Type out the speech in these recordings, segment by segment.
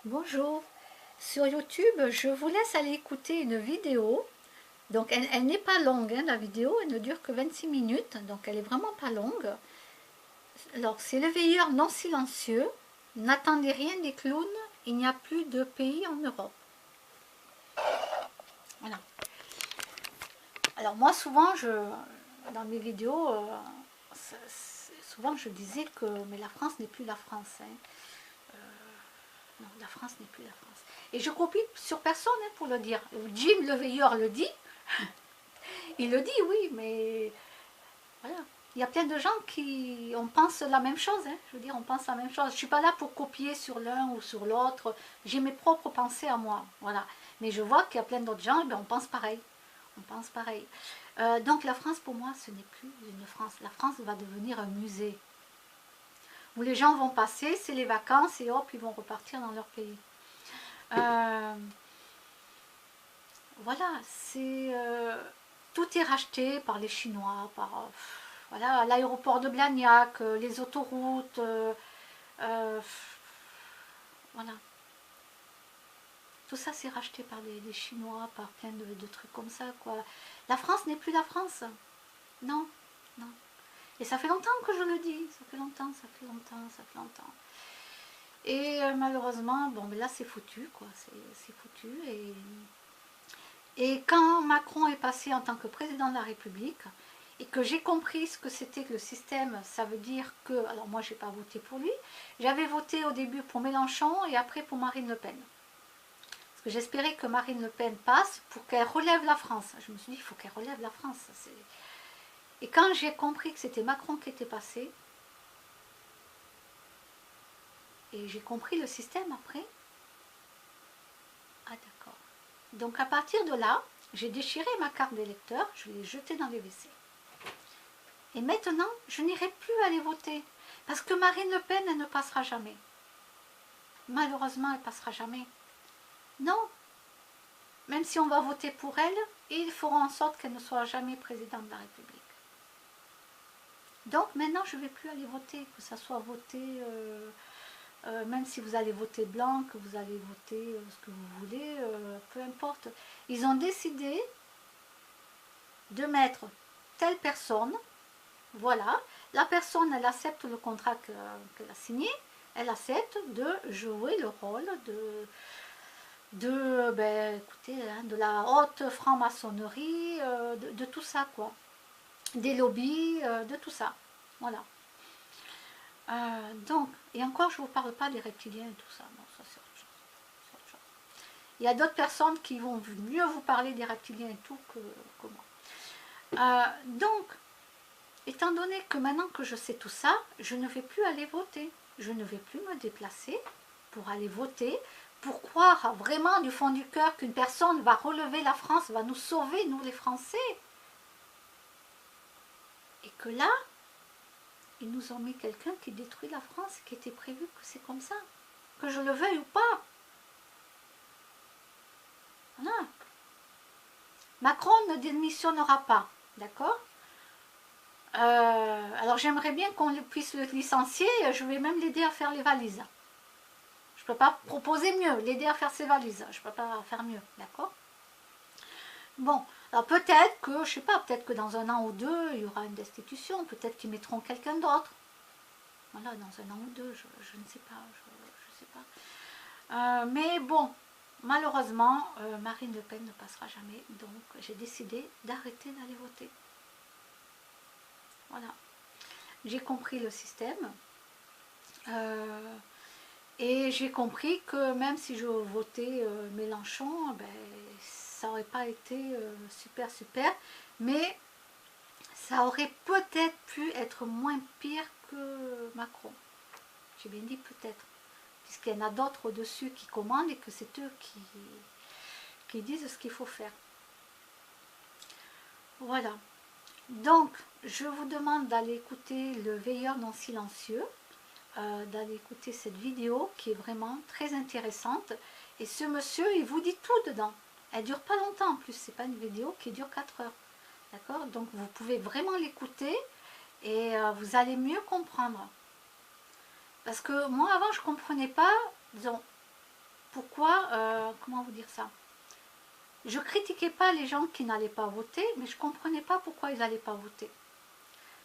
Bonjour, sur YouTube, je vous laisse aller écouter une vidéo. Donc elle n'est pas longue, hein, la vidéo, elle ne dure que 26 minutes, donc elle est vraiment pas longue. Alors c'est le veilleur non silencieux. N'attendez rien des clowns, il n'y a plus de pays en Europe. Voilà. Alors moi souvent, dans mes vidéos, souvent je disais que mais la France n'est plus la France. Hein. Non, la France n'est plus la France. Et je copie sur personne hein, pour le dire. Jim le veilleur le dit. Il le dit, oui, mais voilà. Il y a plein de gens qui on pense la même chose. Hein. Je veux dire, on pense la même chose. Je ne suis pas là pour copier sur l'un ou sur l'autre. J'ai mes propres pensées à moi. Voilà. Mais je vois qu'il y a plein d'autres gens, ben, on pense pareil. On pense pareil. Donc la France, pour moi, ce n'est plus une France. La France va devenir un musée. Où les gens vont passer, c'est les vacances et hop, ils vont repartir dans leur pays. Voilà, tout est racheté par les Chinois, voilà, l'aéroport de Blagnac, les autoroutes, voilà. Tout ça c'est racheté par les Chinois, par plein de trucs comme ça, quoi. La France n'est plus la France. Non, non. Et ça fait longtemps que je le dis, ça fait longtemps, ça fait longtemps, ça fait longtemps. Et malheureusement, bon, mais là c'est foutu, quoi, c'est foutu. Et quand Macron est passé en tant que président de la République, et que j'ai compris ce que c'était que le système, ça veut dire que, alors moi j'ai pas voté pour lui, j'avais voté au début pour Mélenchon et après pour Marine Le Pen. Parce que j'espérais que Marine Le Pen passe pour qu'elle relève la France. Je me suis dit, il faut qu'elle relève la France. Et quand j'ai compris que c'était Macron qui était passé, et j'ai compris le système après, ah d'accord. Donc à partir de là, j'ai déchiré ma carte d'électeur, je l'ai jetée dans les WC. Et maintenant, je n'irai plus aller voter. Parce que Marine Le Pen, elle ne passera jamais. Malheureusement, elle ne passera jamais. Non. Même si on va voter pour elle, ils feront en sorte qu'elle ne soit jamais présidente de la République. Donc maintenant, je ne vais plus aller voter. Que ça soit voter, même si vous allez voter blanc, que vous allez voter ce que vous voulez, peu importe. Ils ont décidé de mettre telle personne. Voilà, la personne, elle accepte le contrat qu'elle a signé, elle accepte de jouer le rôle écoutez, hein, de la haute franc-maçonnerie, de tout ça, quoi. Des lobbies, de tout ça. Voilà. Donc, et encore, je ne vous parle pas des reptiliens et tout ça. Non, ça c'est autre chose. Autre chose. Il y a d'autres personnes qui vont mieux vous parler des reptiliens et tout que moi. Donc, étant donné que maintenant que je sais tout ça, je ne vais plus aller voter. Je ne vais plus me déplacer pour aller voter, pour croire vraiment du fond du cœur qu'une personne va relever la France, va nous sauver, nous les Français. Et que là, ils nous ont mis quelqu'un qui détruit la France, qui était prévu que c'est comme ça. Que je le veuille ou pas. Voilà. Macron ne démissionnera pas, d'accord ? Alors j'aimerais bien qu'on puisse le licencier, je vais même l'aider à faire les valises. Je ne peux pas proposer mieux, l'aider à faire ses valises, je ne peux pas faire mieux, d'accord? Bon, alors peut-être que, je sais pas, peut-être que dans un an ou deux, il y aura une destitution, peut-être qu'ils mettront quelqu'un d'autre. Voilà, dans un an ou deux, je ne sais pas, je sais pas. Mais bon, malheureusement, Marine Le Pen ne passera jamais, donc j'ai décidé d'arrêter d'aller voter. Voilà. J'ai compris le système. Et j'ai compris que même si je votais Mélenchon, ben, ça n'aurait pas été super, mais ça aurait peut-être pu être moins pire que Macron. J'ai bien dit peut-être, puisqu'il y en a d'autres au-dessus qui commandent et que c'est eux qui disent ce qu'il faut faire. Voilà. Donc, je vous demande d'aller écouter Le Veilleur non silencieux, d'aller écouter cette vidéo qui est vraiment très intéressante. Et ce monsieur, il vous dit tout dedans. Elle dure pas longtemps en plus, c'est pas une vidéo qui dure 4 heures. D'accord? Donc vous pouvez vraiment l'écouter et vous allez mieux comprendre. Parce que moi avant je comprenais pas, disons, quoi, comment vous dire ça, je critiquais pas les gens qui n'allaient pas voter, mais je comprenais pas pourquoi ils n'allaient pas voter.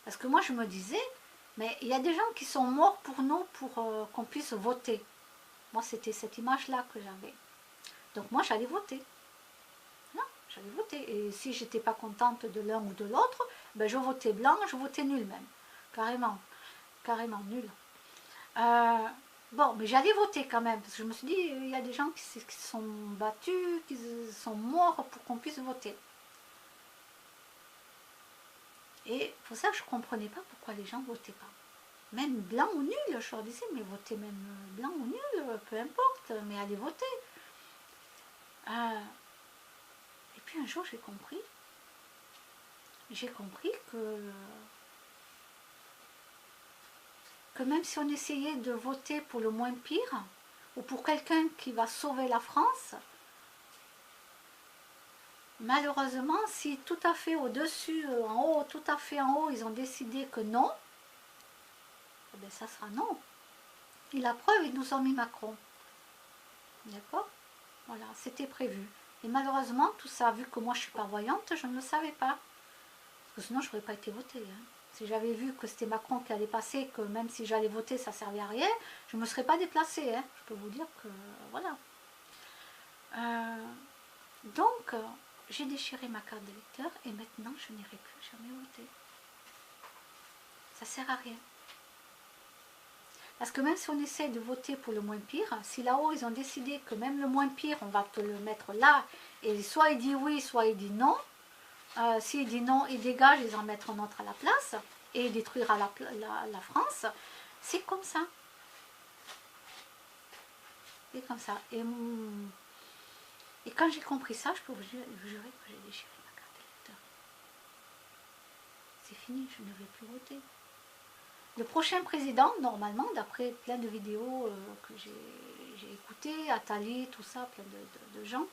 Parce que moi je me disais, mais il y a des gens qui sont morts pour nous, pour qu'on puisse voter. Moi c'était cette image-là que j'avais. Donc moi j'allais voter. Non, j'allais voter. Et si j'étais pas contente de l'un ou de l'autre, ben je votais blanc, je votais nul même. Carrément, carrément nul. Bon, mais j'allais voter quand même, parce que je me suis dit, il y a des gens qui se sont battus, qui sont morts pour qu'on puisse voter. Et pour ça, je ne comprenais pas pourquoi les gens ne votaient pas. Même blanc ou nul, je leur disais, mais votez même blanc ou nul, peu importe, mais allez voter. Et puis un jour, j'ai compris que même si on essayait de voter pour le moins pire, ou pour quelqu'un qui va sauver la France, malheureusement, si tout à fait au-dessus, en haut, tout à fait en haut, ils ont décidé que non, eh bien ça sera non. Et la preuve, ils nous ont mis Macron. D'accord? Voilà, c'était prévu. Et malheureusement, tout ça, vu que moi je suis pas voyante, je ne le savais pas. Parce que sinon, je n'aurais pas été votée. Hein. Si j'avais vu que c'était Macron qui allait passer, que même si j'allais voter, ça ne servait à rien, je ne me serais pas déplacée. Hein. Je peux vous dire que, voilà. Donc, j'ai déchiré ma carte d'électeur et maintenant, je n'irai plus jamais voter. Ça ne sert à rien. Parce que même si on essaie de voter pour le moins pire, si là-haut ils ont décidé que même le moins pire, on va te le mettre là, et soit il dit oui, soit il dit non, s'il dit non, il dégage, ils en mettent un autre à la place, et il détruira la France, c'est comme ça. C'est comme ça. Et quand j'ai compris ça, je peux vous jurer que j'ai déchiré ma carte d'électeur. C'est fini, je ne vais plus voter. Le prochain président, normalement, d'après plein de vidéos que j'ai écoutées, Attali, tout ça, plein de gens,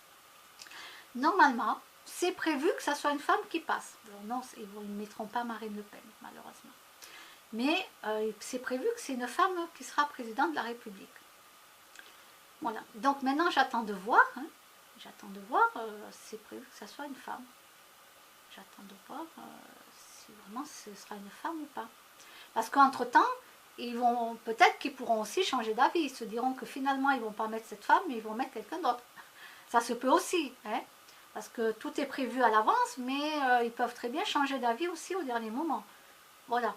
normalement, c'est prévu que ça soit une femme qui passe. Alors non, ils ne mettront pas Marine Le Pen, malheureusement. Mais c'est prévu que c'est une femme qui sera présidente de la République. Voilà. Donc maintenant, j'attends de voir. Hein, j'attends de voir, c'est prévu que ça soit une femme. J'attends de voir si vraiment ce sera une femme ou pas. Parce qu'entre-temps, peut-être qu'ils pourront aussi changer d'avis. Ils se diront que finalement, ils ne vont pas mettre cette femme, mais ils vont mettre quelqu'un d'autre. Ça se peut aussi, hein, parce que tout est prévu à l'avance, mais ils peuvent très bien changer d'avis aussi au dernier moment. Voilà.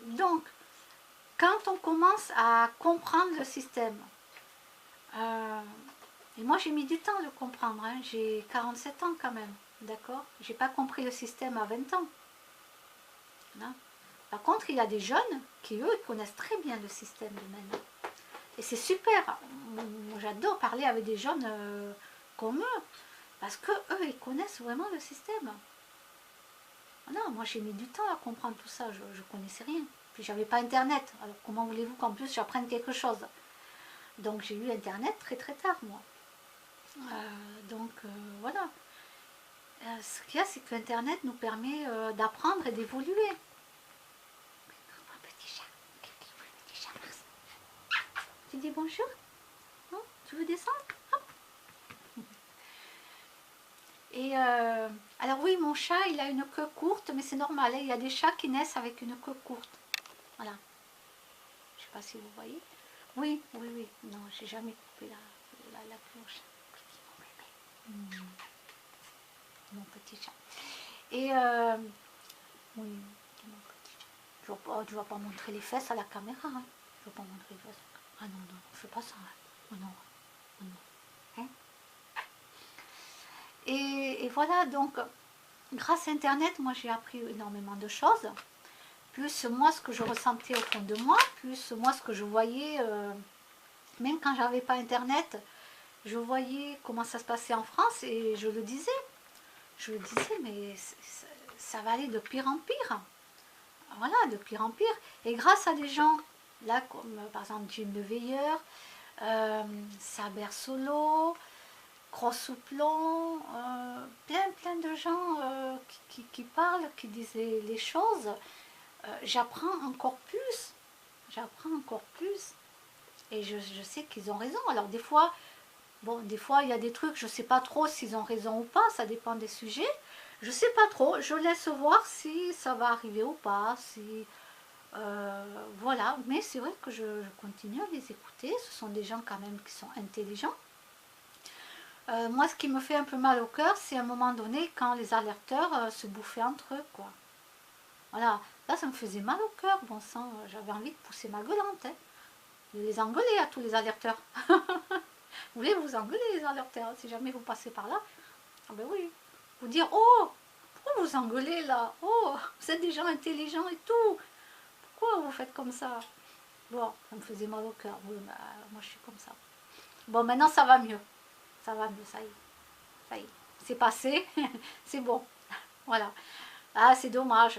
Donc, quand on commence à comprendre le système, et moi j'ai mis du temps à le comprendre, hein, j'ai 47 ans quand même, d'accord? J'ai pas compris le système à 20 ans. Non. Par contre, il y a des jeunes qui, eux, connaissent très bien le système de maintenant. Et c'est super. Moi, j'adore parler avec des jeunes comme eux. Parce que eux, ils connaissent vraiment le système. Non, moi, j'ai mis du temps à comprendre tout ça. Je ne connaissais rien. Puis, j'avais pas Internet. Alors, comment voulez-vous qu'en plus, j'apprenne quelque chose? Donc, j'ai eu Internet très, très tard, moi. Voilà. Ce qu'il y a, c'est qu'Internet nous permet d'apprendre et d'évoluer. Tu dis bonjour? Non? Tu veux descendre? Et alors oui, mon chat, il a une queue courte, mais c'est normal, hein, il y a des chats qui naissent avec une queue courte. Voilà. Je ne sais pas si vous voyez. Oui, oui, oui. Non, j'ai jamais coupé la cloche. Mon petit chat. Et oui, mon petit chat. Tu ne vas pas montrer les fesses à la caméra. Hein. Je ne vais pas montrer les fesses. Ah non, non, je ne fais pas ça. Hein. Oh non, oh non. Hein? Et voilà, donc, grâce à Internet, moi j'ai appris énormément de choses. Plus moi, ce que je ressentais au fond de moi, plus moi, ce que je voyais, même quand j'avais pas Internet, je voyais comment ça se passait en France et je le disais. Je le disais, mais ça va aller de pire en pire. Voilà, de pire en pire. Et grâce à des gens, là, comme par exemple Jim Le Veilleur, Saber Solo, Crossouplon, plein de gens qui parlent, qui disent les choses, j'apprends encore plus. J'apprends encore plus. Et je sais qu'ils ont raison. Alors des fois, bon, des fois il y a des trucs, je ne sais pas trop s'ils ont raison ou pas, ça dépend des sujets. Je ne sais pas trop, je laisse voir si ça va arriver ou pas, si... voilà, mais c'est vrai que je continue à les écouter, ce sont des gens quand même qui sont intelligents. Moi, ce qui me fait un peu mal au cœur, c'est à un moment donné quand les alerteurs se bouffaient entre eux, quoi. Voilà, là ça me faisait mal au cœur, bon sang, j'avais envie de pousser ma gueulante, hein, de les engueuler à tous les alerteurs. Vous voulez vous engueuler les alerteurs, si jamais vous passez par là? Ah ben oui, vous dire, oh, pourquoi vous engueulez là? Oh, vous êtes des gens intelligents et tout, pourquoi vous faites comme ça? Bon, ça me faisait mal au cœur, oui, bah, moi je suis comme ça. Bon, maintenant ça va mieux, ça y est, ça y est, c'est passé, c'est bon, voilà. Ah, c'est dommage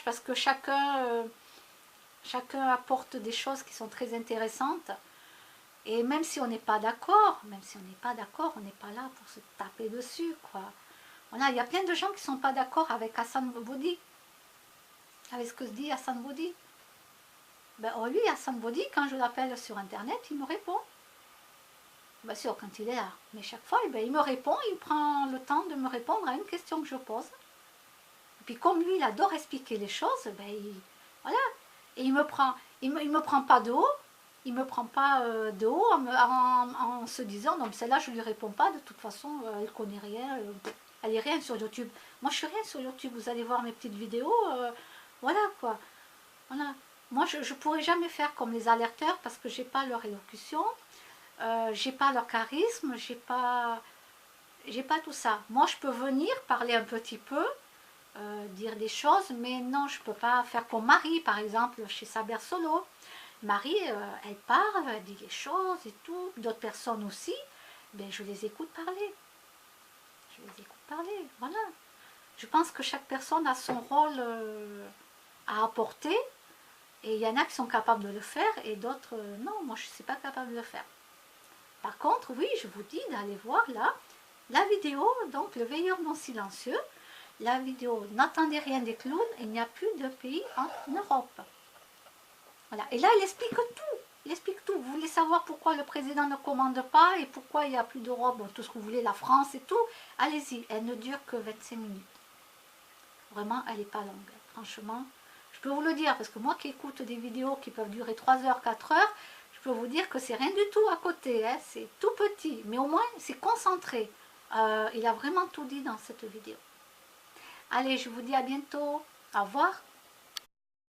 parce que chacun apporte des choses qui sont très intéressantes. Et même si on n'est pas d'accord, on n'est pas là pour se taper dessus, quoi. Voilà, il y a plein de gens qui ne sont pas d'accord avec Hassan Boudi, avec ce que se dit Hassan Boudi. Ben, oh, lui, Hassan Boudi, quand je l'appelle sur Internet, il me répond. Bien sûr, quand il est là. Mais chaque fois, ben, il me répond, il prend le temps de me répondre à une question que je pose. Et puis comme lui, il adore expliquer les choses, ben, voilà. Et il me prend pas de haut, il me prend pas de haut en se disant, non, celle-là, je lui réponds pas, de toute façon, elle connaît rien, elle est rien sur YouTube. Moi, je suis rien sur YouTube, vous allez voir mes petites vidéos, voilà, quoi. Voilà. Moi, je ne pourrais jamais faire comme les alerteurs parce que j'ai pas leur élocution, j'ai pas leur charisme, j'ai pas tout ça. Moi, je peux venir parler un petit peu, dire des choses, mais non, je peux pas faire comme Marie, par exemple, chez Saber Solo. Marie, elle parle, elle dit les choses et tout, d'autres personnes aussi, ben, je les écoute parler. Je les écoute parler, voilà. Je pense que chaque personne a son rôle à apporter, et il y en a qui sont capables de le faire, et d'autres, non, moi je ne suis pas capable de le faire. Par contre, oui, je vous dis d'aller voir là, la vidéo, donc le veilleur non silencieux, la vidéo n'attendez rien des clowns, il n'y a plus de pays en Europe. Voilà. Et là, il explique tout. Il explique tout. Vous voulez savoir pourquoi le président ne commande pas et pourquoi il n'y a plus d'Europe, bon, tout ce que vous voulez, la France et tout, allez-y. Elle ne dure que 25 minutes. Vraiment, elle n'est pas longue. Franchement, je peux vous le dire, parce que moi qui écoute des vidéos qui peuvent durer 3 heures, 4 heures, je peux vous dire que c'est rien du tout à côté. Hein. C'est tout petit, mais au moins, c'est concentré. Il a vraiment tout dit dans cette vidéo. Allez, je vous dis à bientôt. Au revoir.